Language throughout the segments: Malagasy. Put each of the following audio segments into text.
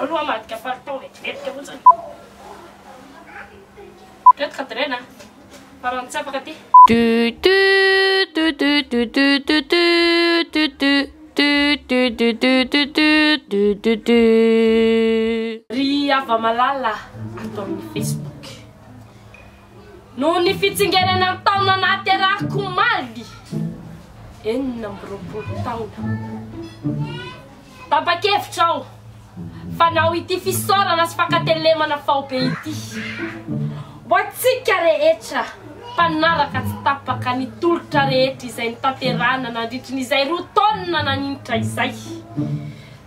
Aloha madika faritao vetivety fotsiny. Reto kadrena. Farany tsy afaka ty. Ry Ava Malala ato amin'ny Facebook. Noho ny fitsingerenan'ny taona nahaterahako omaly 49 taona. Tapa-kevitra aho fa nao ity fisaorana sy fakatelemana fao be ity. Ho antsika rehetra mpanaraka tsy tapaka ny tolotra rehetra izay nitanterahana nandritran'izay 2 taona naninitra izay.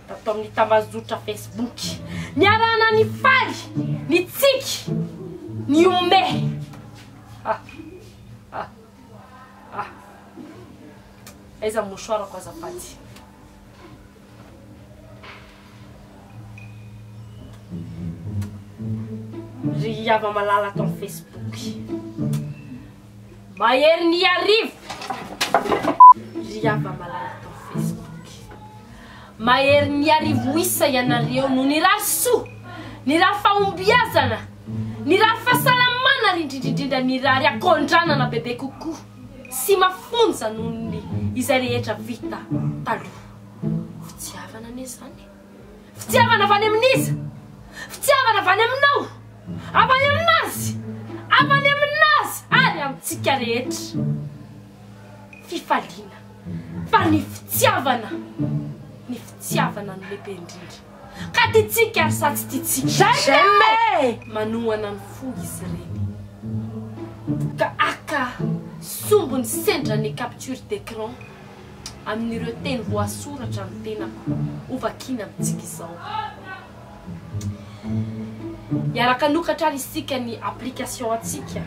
Tato amin'ny tambazotra Facebook niarahana ny faly, ny tsiky, ny ome. Aiza mouchoirako azafady. Ry Ava Malala ato amin'ny Facebook. Mahery ny arivo. Ry Ava Malala ato amin'ny Facebook. Mahery ny arivo isa ianareo no ny raha soa, ny raha fahombiazana, ny raha fahasalamana rindrindrindrindra ny raha riakondranana bebe kokoa sy mafonja noho ny izay rehetra vita taloha. Fitiavana ane zany. Fitiavana avany amin'iza? Fitiavana avany aminao? Avany aminazy? Avany aminazy ary amintsika rehetra. Fifaliana. Fa ny fitiavana no lehibe indrindra. Ka titsika ary sa tsy titsika? Jamais! Manohana ny fo izy ireny. Ka aka sombony sendra ny capture d'écran amin'ireo teny voasoratra ny tenako ovakina amintsika izao. Iaraka nokatra isika ny application atsika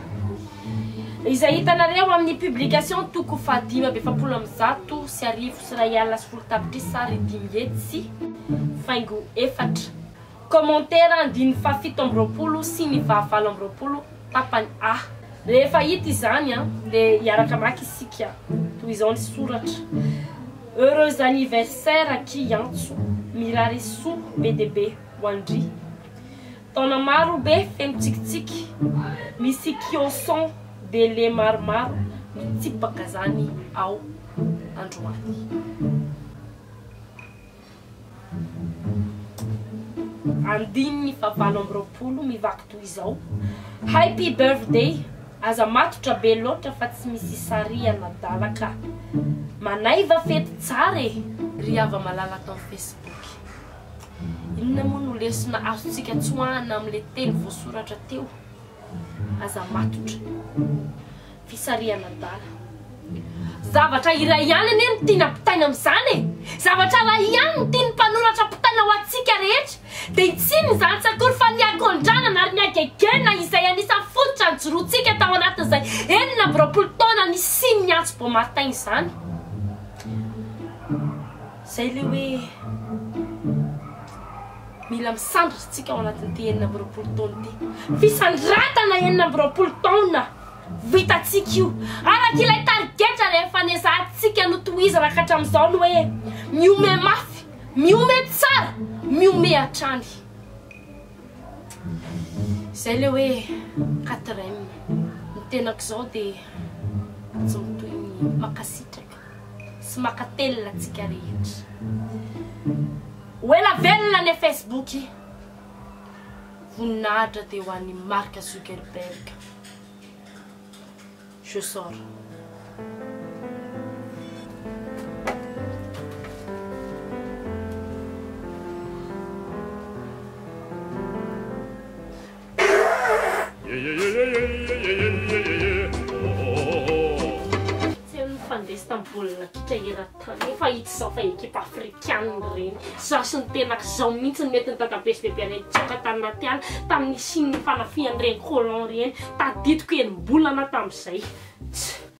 izay hitanareo amin'ny publication toko fadima befapolo amzato sy arivo sy ray alina sy folo tapitrisa dimy hetsy faingo efatra. Commentaire andiny fafito amby roapolo sy ny vahavalo amby roapolo tapany A. Rehefa hita izany dia iaraka maka isika toy izao ny soratra. Heureux anniversaire Kiantso Mirary Soa BDB Wandry. Taona maro be feno tsikitsiky misy kioson bele maromaro mitsipaka zany ao androany. Andiny ny fahavalo amby roapolo mivaky toy izao. Happy birthday, aza matotra be loatra fa tsy misy sary anadalaka. Manaiva fety tsara e. Ry Ava Malala ato amin'ny Facebook. Inona moa no lesona azontsika tsoahana amin'le teny voasoratra teo? Aza matotra. Fisariana dala. Zavatra iray ihany ane no tiana pitaina amin'izany e. Zavatra iray ihany no tiany mpanoratra pitaina ho antsika rehetra. Dia itsiny zany tsakory fa ny akondranana ary ny agegena izay anisan'ny fototra ny joroantsika tao anatin'izay 49 taona ny siny ny antso Beaumartin izany. Zay le hoe mila misandratsika ao anatin'ity 49 taona ty. Fisandratana 49 taona vitatsika io. Arak'ilay targetra rehefa nezahantsika no tohizana ka hatramin'izao no hoe miome mafy, miome tsara, miome hatrany. Zay le hoe 4M. Ny tenako izao dia tsy mitoy ny makasitraka sy makatelina antsika rehetra. Oela velona ny Facebook. Voninahitra dia ho an'ny Mark Zuckerberg. Je sors. Istanbul kita iratany efa hita izao fa ekipa afrikana reny za sy ny tenako izao mihitsy mety ny tatabesylehibe reny tsoka tanaty ala tamin'ny sy ny fanafian'ireny colon reny tadidiko enim-bolana tamin'izay.